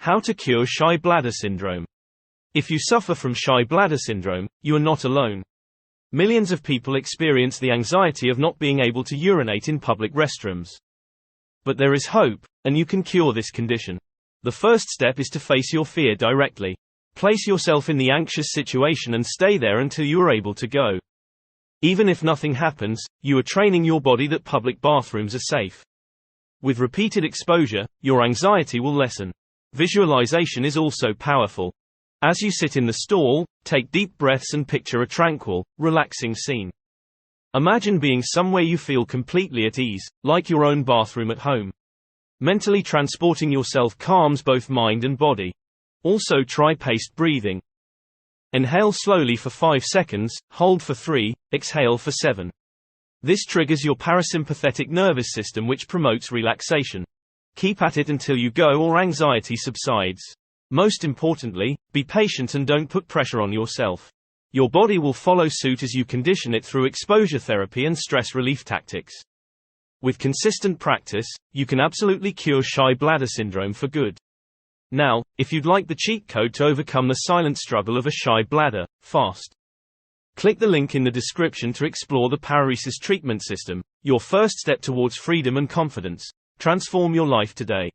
How to cure shy bladder syndrome. If you suffer from shy bladder syndrome, you are not alone. Millions of people experience the anxiety of not being able to urinate in public restrooms. But there is hope, and you can cure this condition. The first step is to face your fear directly. Place yourself in the anxious situation and stay there until you are able to go. Even if nothing happens, you are training your body that public bathrooms are safe. With repeated exposure, your anxiety will lessen. Visualization is also powerful. As you sit in the stall, take deep breaths and picture a tranquil, relaxing scene. Imagine being somewhere you feel completely at ease, like your own bathroom at home. Mentally transporting yourself calms both mind and body. Also try paced breathing. Inhale slowly for 5 seconds, hold for 3, exhale for 7. This triggers your parasympathetic nervous system, which promotes relaxation. Keep at it until you go or anxiety subsides. Most importantly, be patient and don't put pressure on yourself. Your body will follow suit as you condition it through exposure therapy and stress relief tactics. With consistent practice, you can absolutely cure shy bladder syndrome for good. Now, if you'd like the cheat code to overcome the silent struggle of a shy bladder, fast. Click the link in the description to explore the Paruresis treatment system, your first step towards freedom and confidence. Transform your life today.